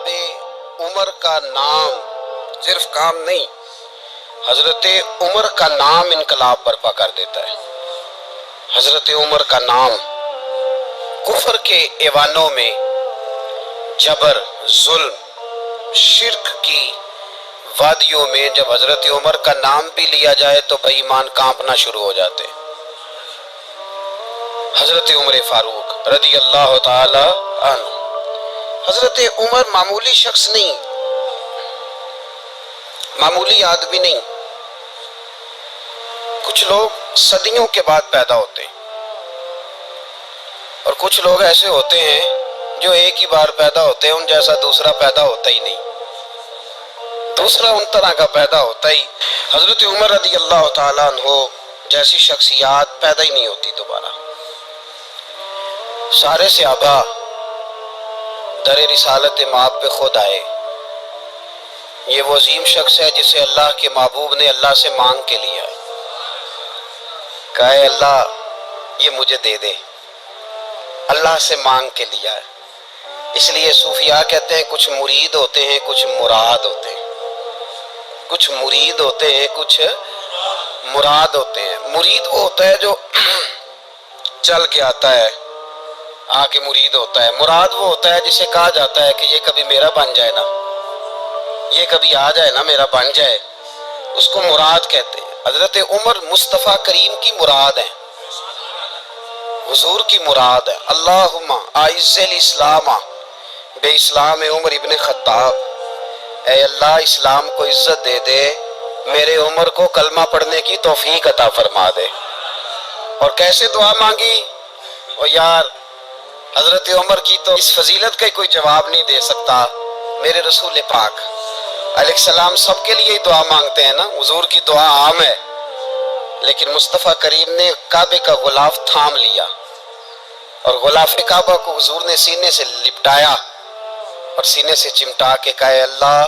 جناب عمر کا نام صرف کام نہیں، حضرت عمر کا نام انقلاب برپا کر دیتا ہے۔ حضرت عمر کا نام کفر کے ایوانوں میں جبر، ظلم، شرک کی وادیوں میں جب حضرت عمر کا نام بھی لیا جائے تو بے ایمان کانپنا شروع ہو جاتے ہیں۔ حضرت عمر فاروق رضی اللہ تعالی عنہ، حضرت عمر معمولی شخص نہیں، معمولی آدمی نہیں۔ کچھ لوگ صدیوں کے بعد پیدا ہوتے ہیں اور کچھ لوگ ایسے ہوتے ہیں جو ایک ہی بار پیدا ہوتے ہیں، ان جیسا دوسرا پیدا ہوتا ہی نہیں، دوسرا ان طرح کا پیدا ہوتا ہی۔ حضرت عمر رضی اللہ تعالیٰ عنہ جیسی شخصیات پیدا ہی نہیں ہوتی دوبارہ۔ سارے صحابہ در رسالت مآب پہ خود آئے۔ یہ وہ عظیم شخص ہے جسے اللہ کے محبوب نے اللہ سے مانگ کے لیا، کہا اے اللہ یہ مجھے دے دے، اللہ سے مانگ کے لیا ہے۔ اس لیے صوفیاء کہتے ہیں کچھ مرید ہوتے ہیں، کچھ مراد ہوتے ہیں، کچھ مرید ہوتے ہیں، کچھ مراد ہوتے ہیں۔ مرید وہ ہوتا ہے جو چل کے آتا ہے، آ کے مرید ہوتا ہے۔ مراد وہ ہوتا ہے جسے کہا جاتا ہے کہ یہ کبھی میرا بن جائے نا، یہ کبھی آ جائے نا، میرا بن جائے، اس کو مراد کہتے ہیں۔ حضرت عمر مصطفیٰ کریم کی مراد ہیں، حضور کی مراد ہے۔ اللہم اعز الاسلام بے اسلام عمر ابن خطاب، اے اللہ اسلام کو عزت دے دے، میرے عمر کو کلمہ پڑھنے کی توفیق عطا فرما دے۔ اور کیسے دعا مانگی؟ اور یار حضرت عمر کی تو اس فضیلت کا کوئی جواب نہیں دے سکتا، میرے رسول پاک علیہ السلام سب کے لیے دعا مانگتے ہیں نا، حضور کی دعا عام ہے، لیکن مصطفیٰ کریم نے کعبے کا غلاف تھام لیا اور غلاف کعبہ کو حضور نے سینے سے لپٹایا اور سینے سے چمٹا کے کہا اے اللہ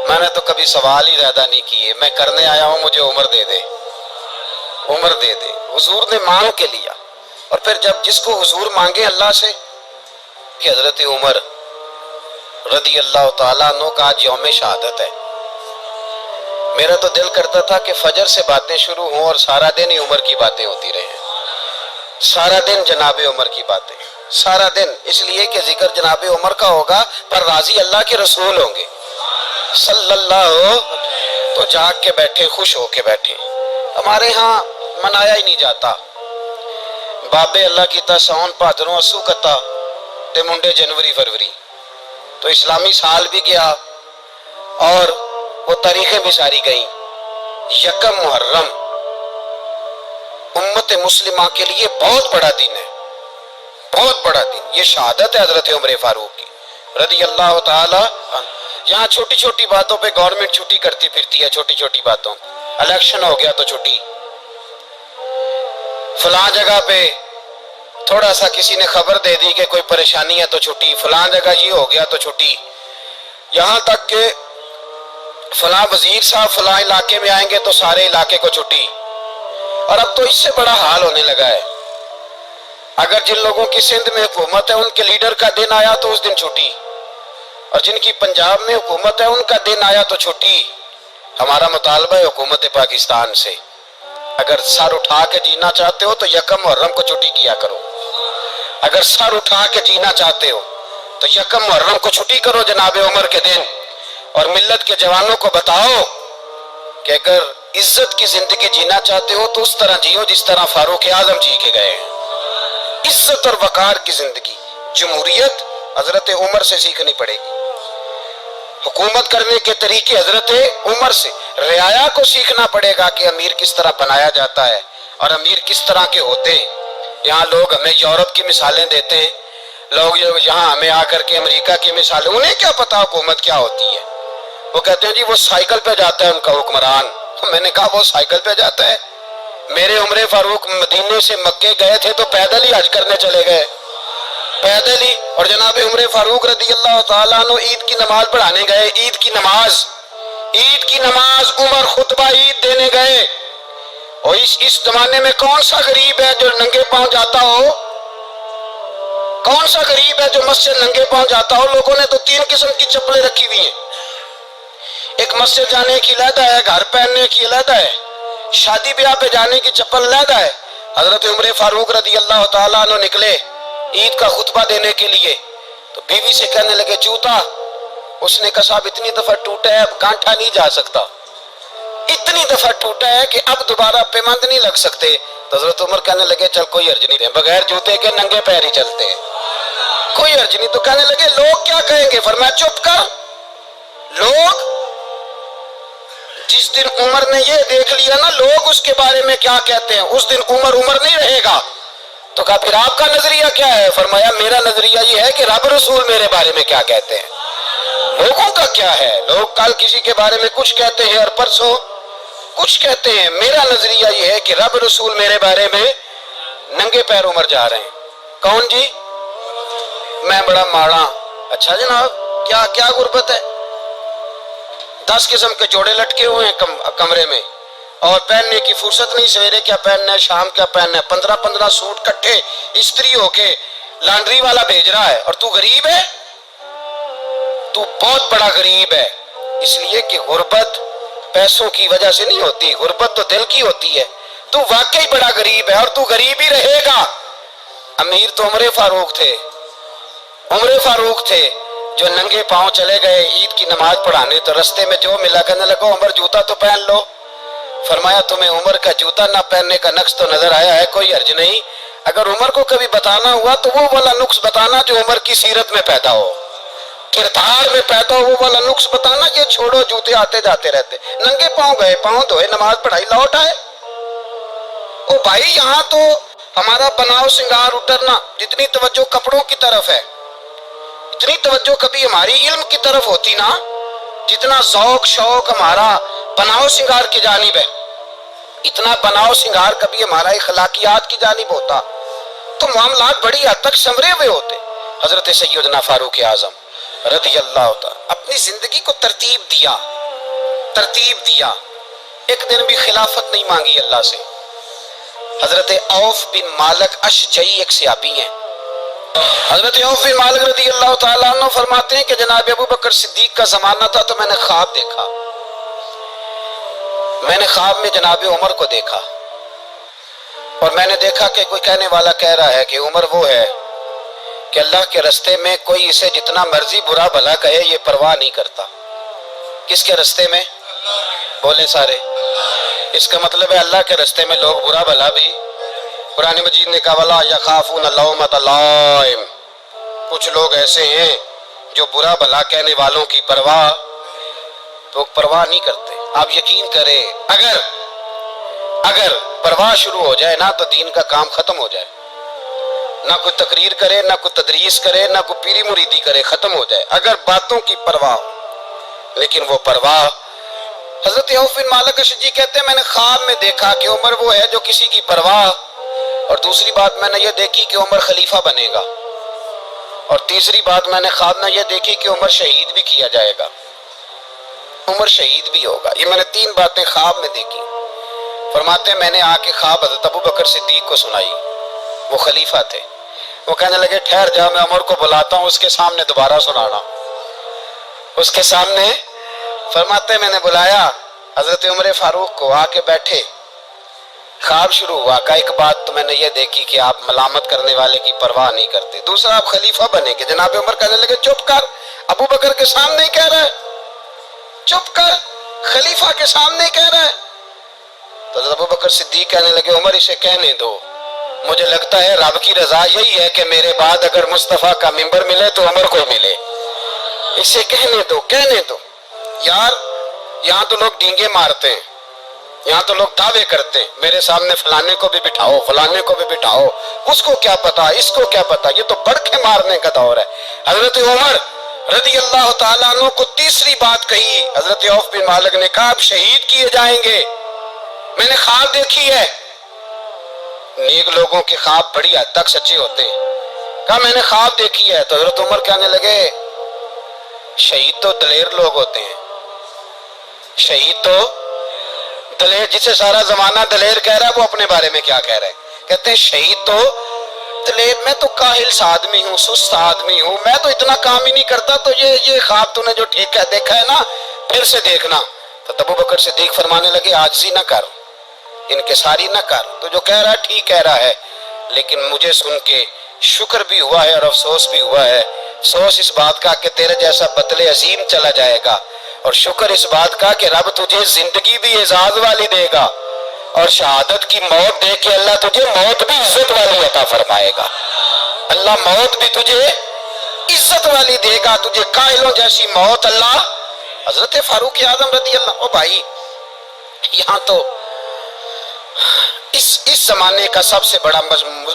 میں نے تو کبھی سوال ہی زیادہ نہیں کیے، میں کرنے آیا ہوں، مجھے عمر دے دے، عمر دے دے۔ حضور نے مانگ کے لیا۔ اور پھر جب جس کو حضور مانگے اللہ سے کہ حضرت عمر رضی اللہ تعالیٰ عنہ کا آج یوم شہادت ہے، میرا تو دل کرتا تھا کہ فجر سے باتیں شروع ہوں اور سارا دن ہی عمر کی باتیں ہوتی رہیں، سارا دن جناب عمر کی باتیں، سارا دن، اس لیے کہ ذکر جناب عمر کا ہوگا پر راضی اللہ کے رسول ہوں گے صلی اللہ، تو جاگ کے بیٹھے، خوش ہو کے بیٹھے۔ ہمارے ہاں منایا ہی نہیں جاتا، بابے اللہ کی ساون بھادروں اسو کتا تے منڈے جنوری فروری، تو اسلامی سال بھی گیا اور وہ تاریخیں بھی ساری گئیں۔ یکم محرم امت مسلمہ کے لیے بہت بڑا دن ہے، بہت بڑا دن، یہ شہادت ہے حضرت عمر فاروق کی رضی اللہ تعالی عنہ۔ یہاں چھوٹی چھوٹی باتوں پہ گورنمنٹ چھٹی کرتی پھرتی ہے، چھوٹی چھوٹی باتوں، الیکشن ہو گیا تو چھٹی، فلاں جگہ پہ تھوڑا سا کسی نے خبر دے دی کہ کوئی پریشانی ہے تو چھٹی، فلاں جگہ یہ ہو گیا تو چھٹی، یہاں تک کہ فلاں وزیر صاحب فلاں علاقے میں آئیں گے تو سارے علاقے کو چھٹی۔ اور اب تو اس سے بڑا حال ہونے لگا ہے، اگر جن لوگوں کی سندھ میں حکومت ہے ان کے لیڈر کا دن آیا تو اس دن چھٹی، اور جن کی پنجاب میں حکومت ہے ان کا دن آیا تو چھٹی۔ ہمارا مطالبہ ہے حکومت پاکستان سے، اگر سر اٹھا کے جینا چاہتے ہو تو یکم محرم کو چھٹی کیا کرو، اگر سر اٹھا کے جینا چاہتے ہو تو یکم محرم کو چھٹی کرو جناب عمر کے دن، اور ملت کے جوانوں کو بتاؤ کہ اگر عزت کی زندگی جینا چاہتے ہو تو اس طرح جیو جس طرح فاروق اعظم جی کے گئے ہیں۔ عزت اور وقار کی زندگی، جمہوریت حضرت عمر سے سیکھنی پڑے گی، حکومت کرنے کے طریقے حضرت عمر سے، رعایا کو سیکھنا پڑے گا کہ امیر کس طرح بنایا جاتا ہے اور امیر کس طرح کے ہوتے ہیں۔ یہاں لوگ ہمیں یورپ کی مثالیں دیتے ہیں، لوگ یہاں ہمیں آ کر کے امریکہ کی مثالیں، انہیں کیا پتا حکومت کیا ہوتی ہے؟ وہ کہتے ہیں جی وہ سائیکل پہ جاتا ہے ان کا حکمران۔ میں نے کہا وہ سائیکل پہ جاتا ہے؟ میرے عمر فاروق مدینے سے مکے گئے تھے تو پیدل ہی حج کرنے چلے گئے، پیدل ہی۔ اور جناب عمر فاروق رضی اللہ تعالیٰ عنہ عید کی نماز پڑھانے گئے، عید کی نماز عمر خطبہ عید دینے گئے۔ اور اس زمانے میں کون سا غریب ہے جو ننگے پاؤں جاتا ہو؟ کون سا غریب ہے جو مسجد ننگے پاؤں جاتا ہو؟ لوگوں نے تو 3 قسم کی چپلیں رکھی ہوئی ہیں، ایک مسجد جانے کی علیحدہ ہے، گھر پہننے کی علیحدہ ہے، شادی بیاہ پہ جانے کی چپل علیحدہ ہے۔ حضرت عمر فاروق رضی اللہ تعالیٰ عنہ نکلے عید کا خطبہ دینے کے لیے، تو بیوی سے کہنے لگے جوتا، اس نے کہا صاحب اتنی دفعہ ٹوٹا ہے اب گانٹھا نہیں جا سکتا، اتنی دفعہ ٹوٹا ہے کہ اب دوبارہ پیمند نہیں لگ سکتے۔ تو حضرت عمر کہنے لگے چل کوئی حرج نہیں ہے، بغیر جوتے کے ننگے پیر ہی چلتے ہیں، کوئی حرج نہیں۔ تو کہنے لگے لوگ کیا کہیں گے؟ فرمایا چپ کر، لوگ جس دن عمر نے یہ دیکھ لیا نا لوگ اس کے بارے میں کیا کہتے ہیں، اس دن عمر نہیں رہے گا۔ تو کہا پھر آپ کا نظریہ کیا ہے؟ فرمایا میرا نظریہ یہ ہے کہ رب رسول میرے بارے میں کیا کہتے ہیں۔ لوگوں کا کیا ہے؟ لوگ کل کسی کے بارے میں کچھ کہتے ہیں اور پرسوں کچھ کہتے ہیں، میرا نظریہ یہ ہے کہ رب رسول میرے بارے میں ننگے پیر عمر جا رہے ہیں۔ کون جی؟ میں بڑا ماڑا۔ اچھا جناب، کیا کیا غربت ہے؟ 10 قسم کے جوڑے لٹکے ہوئے ہیں کمرے میں، اور پہننے کی فرصت نہیں، سویرے کیا پہننا ہے شام کیا پہننا ہے، 15 سوٹ کٹھے استری ہو کے لانڈری والا بھیج رہا ہے، اور تو غریب ہے، تو بہت بڑا غریب ہے۔ اس لیے کہ غربت پیسوں کی وجہ سے نہیں ہوتی، غربت تو دل کی ہوتی ہے۔ تو واقعی بڑا غریب ہے اور تو غریب ہی رہے گا۔ امیر تو عمر فاروق تھے جو ننگے پاؤں چلے گئے عید کی نماز پڑھانے، تو رستے میں جو ملا کہنے لگا عمر جوتا تو پہن لو۔ فرمایا تمہیں عمر کا جوتا نہ پہننے کا نقص تو نظر آیا ہے، کوئی حرج نہیں، اگر عمر کو کبھی بتانا ہوا تو وہ والا نقص بتانا جو عمر کی سیرت میں پیدا ہو، کردار میں پیدا ہو، وہ والا نقص بتانا، یہ چھوڑو جوتے آتے جاتے رہتے۔ ننگے پاؤں گئے، پاؤں دھوئے، نماز پڑھائی، لوٹ آئے۔ او بھائی یہاں تو ہمارا بناؤ سنگار اترنا، جتنی توجہ کپڑوں کی طرف ہے اتنی توجہ کبھی ہماری علم کی طرف ہوتی نا، جتنا ذوق شوق ہمارا بناؤ سنگار کی جانب ہے، اتنا بناؤ سنگار کبھی ہمارا اخلاقیات کی جانب ہوتا تو معاملات بڑی حد تک سنورے ہوئے ہوتے۔ حضرت سیدنا فاروق اعظم رضی اللہ تعالی اپنی زندگی کو ترتیب دیا، ایک دن بھی خلافت نہیں مانگی اللہ سے۔ حضرت عوف بن مالک اشجعی ایک صحابی ہیں، حضرت عوف بن مالک رضی اللہ تعالیٰ عنہ فرماتے ہیں کہ جناب ابو بکر صدیق کا زمانہ تھا تو میں نے خواب دیکھا، میں نے خواب میں جناب عمر کو دیکھا، اور میں نے دیکھا کہ کوئی کہنے والا کہہ رہا ہے کہ عمر وہ ہے کہ اللہ کے رستے میں کوئی اسے جتنا مرضی برا بھلا کہے یہ پرواہ نہیں کرتا۔ کس کے رستے میں؟ بولے سارے۔ اس کا مطلب ہے اللہ کے رستے میں لوگ برا بھلا بھی، قرآن مجید نے کہا وَلَا يَخَافُونَ لَوْمَةَ لَائِمٍ، کچھ لوگ ایسے ہیں جو برا بھلا کہنے والوں کی پرواہ نہیں کرتے۔ آپ یقین کریں اگر پرواہ شروع ہو جائے نا تو دین کا کام ختم ہو جائے، نہ کوئی تقریر کرے، نہ کوئی تدریس کرے، نہ کوئی پیری مریدی کرے، ختم ہو جائے اگر باتوں کی پرواہ ہو۔ لیکن وہ پرواہ، حضرت عوف بن مالک اشجعی کہتے ہیں میں نے خواب میں دیکھا کہ عمر وہ ہے جو کسی کی پرواہ، اور دوسری بات میں نے یہ دیکھی کہ عمر خلیفہ بنے گا، اور تیسری بات میں نے خواب میں یہ دیکھی کہ عمر شہید بھی کیا جائے گا، عمر شہید بھی ہوگا۔ یہ میں نے 3 باتیں خواب میں دیکھی۔ فرماتے ہیں میں نے آ کے خواب حضرت ابو بکر صدیق کو سنائی، وہ خلیفہ تھے، وہ کہنے لگے ٹھہر جا میں عمر کو بلاتا ہوں، اس کے سامنے دوبارہ سنانا، اس کے سامنے۔ فرماتے ہیں میں نے بلایا حضرت عمر فاروق کو، آ کے بیٹھے، خواب شروع ہوا کہ ایک بات تو میں نے یہ دیکھی کہ آپ ملامت کرنے والے کی پرواہ نہیں کرتے، دوسرا آپ خلیفہ بنے گے۔ جناب عمر کہنے لگے چپ کر، ابو بکر کے سامنے ہی کہہ رہا ہے، چپ کر، خلیفہ کے سامنے ہی کہہ رہا ہے۔ تو حضرت ابو بکر صدیق کہنے لگے عمر اسے کہنے دو، مجھے لگتا ہے رب کی رضا یہی ہے کہ میرے بعد اگر مصطفیٰ کا منبر ملے تو عمر کو ملے، اسے کہنے دو۔ یار یہاں تو لوگ ڈینگے مارتے ہیں، یہاں تو لوگ دعوے کرتے ہیں میرے سامنے فلانے کو بھی بٹھاؤ، فلانے کو بھی بٹھاؤ، اس کو کیا پتا، اس کو کیا پتا، یہ تو بڑکے مارنے کا دور ہے۔ حضرت عمر رضی اللہ تعالیٰ عنہ کو تیسری بات کہی، حضرت عوف بن مالک نے کہا آپ شہید کیے جائیں گے، میں نے خواب دیکھی ہے۔ نیک لوگوں کے خواب بڑی حد تک سچے ہوتے ہیں، کہا میں نے خواب دیکھی ہے۔ تو حضرت عمر کہنے لگے شہید تو دلیر لوگ ہوتے ہیں، شہید تو دلیر، جسے سارا زمانہ دلیر کہہ رہا ہے وہ اپنے بارے میں کیا کہہ رہا ہے؟ کہتے ہیں شہید تو پتلے، میں تو کاہل سا آدمی ہوں، سست آدمی ہوں، میں تو اتنا کام ہی نہیں کرتا، تو یہ خواب تو نے جو ٹھیک ہے دیکھا ہے نا، پھر سے دیکھنا۔ تو ابو بکر صدیق فرمانے لگے عاجزی نہ کر، انکساری نہ کر، تو جو کہہ رہا ہے ٹھیک کہہ رہا ہے، لیکن مجھے سن کے شکر بھی ہوا ہے اور افسوس بھی ہوا ہے۔ افسوس اس بات کا کہ تیرے جیسا بطل عظیم چلا جائے گا، اور شکر اس بات کا کہ رب تجھے زندگی بھی اعزاز والی دے گا، اور شہادت کی موت دے کے اللہ تجھے موت بھی عزت والی عطا فرمائے گا۔ اللہ موت بھی تجھے عزت والی دے گا، تجھے قائلوں جیسی موت اللہ۔ حضرت فاروق اعظم رضی اللہ، او بھائی یہاں تو اس زمانے کا سب سے بڑا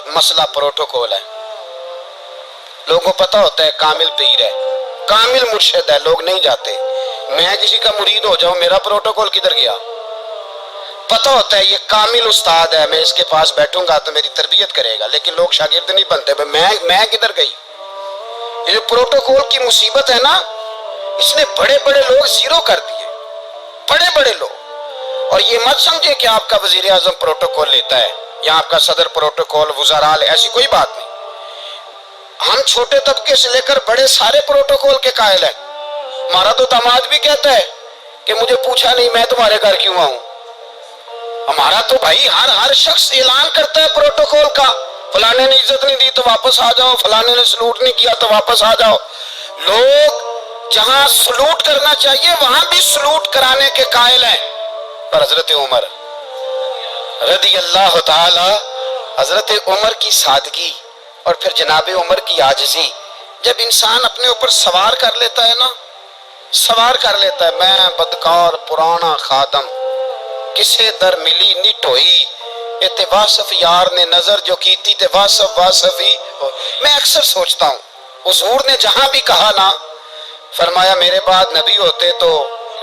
مسئلہ پروٹوکول ہے۔ لوگوں کو پتہ ہوتا ہے کامل پیر ہے، کامل مرشد ہے، لوگ نہیں جاتے۔ میں کسی کا مرید ہو جاؤں، میرا پروٹوکول کدھر گیا؟ پتہ ہوتا ہے یہ کامل استاد ہے، میں اس کے پاس بیٹھوں گا تو میری تربیت کرے گا، لیکن لوگ شاگرد نہیں بنتے، میں کدھر گئی؟ یہ جو پروٹوکول کی مصیبت ہے نا، اس نے بڑے بڑے لوگ زیرو کر دیے، بڑے بڑے لوگ۔ اور یہ مت سمجھے کہ آپ کا وزیر اعظم پروٹوکول لیتا ہے یا آپ کا صدر پروٹوکول، وزراء، ایسی کوئی بات نہیں۔ ہم چھوٹے طبقے سے لے کر بڑے سارے پروٹوکول کے قائل ہیں۔ ہمارا تو داماد بھی کہتا ہے کہ مجھے پوچھا نہیں میں تمہارے گھر کیوں آؤں۔ ہمارا تو بھائی ہر شخص اعلان کرتا ہے پروٹوکول کا، فلانے نے عزت نہیں دی تو واپس آ جاؤ، فلانے نے سلوٹ نہیں کیا تو واپس آ جاؤ۔ لوگ جہاں سلوٹ کرنا چاہیے وہاں بھی سلوٹ کرانے کے قائل ہیں۔ پر حضرت عمر رضی اللہ تعالی، حضرت عمر کی سادگی اور پھر جناب عمر کی عاجزی، جب انسان اپنے اوپر سوار کر لیتا ہے نا، سوار کر لیتا ہے، میں بدکار پرانا خادم، کسے در ملی نٹ ہوئی، تے واصف یار نے نظر جو کی تھی تے واصف ہی ہو۔ میں اکثر سوچتا ہوں حضور نے جہاں بھی کہا نا، فرمایا میرے بعد نبی ہوتے تو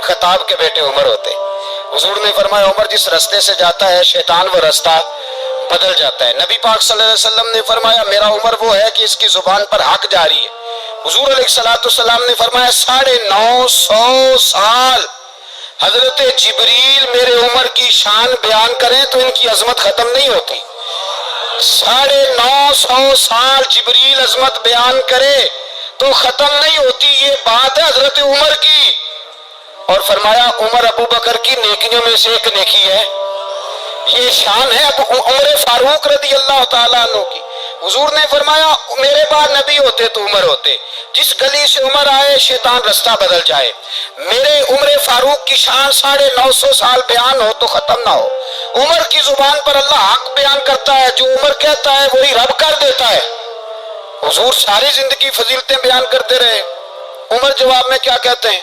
خطاب کے بیٹے عمر ہوتے۔ حضور نے فرمایا عمر جس رستے سے جاتا ہے شیطان وہ رستہ بدل جاتا ہے۔ نبی پاک صلی اللہ علیہ وسلم نے فرمایا میرا عمر وہ ہے کہ اس کی زبان پر حق جاری ہے۔ حضور علیہ السلام نے فرمایا 950 سال حضرت جبریل میرے عمر کی شان بیان کریں تو ان کی عظمت ختم نہیں ہوتی۔ 950 سال جبریل عظمت بیان کرے تو ختم نہیں ہوتی۔ یہ بات ہے حضرت عمر کی، اور فرمایا عمر ابو بکر کی نیکیوں میں سے ایک نیکی ہے، یہ شان ہے اب عمر فاروق رضی اللہ تعالیٰ عنہ کی۔ حضور نے فرمایا میرے بعد نبی ہوتے تو عمر ہوتے، جس گلی سے عمر آئے شیطان رستہ بدل جائے۔ میرے عمر فاروق کی شان 950 سال بیان ہو تو ختم نہ ہو۔ عمر کی زبان پر اللہ حق بیان کرتا ہے، جو عمر کہتا ہے وہی رب کر دیتا ہے۔ حضور ساری زندگی فضیلتیں بیان کرتے رہے، عمر جواب میں کیا کہتے ہیں؟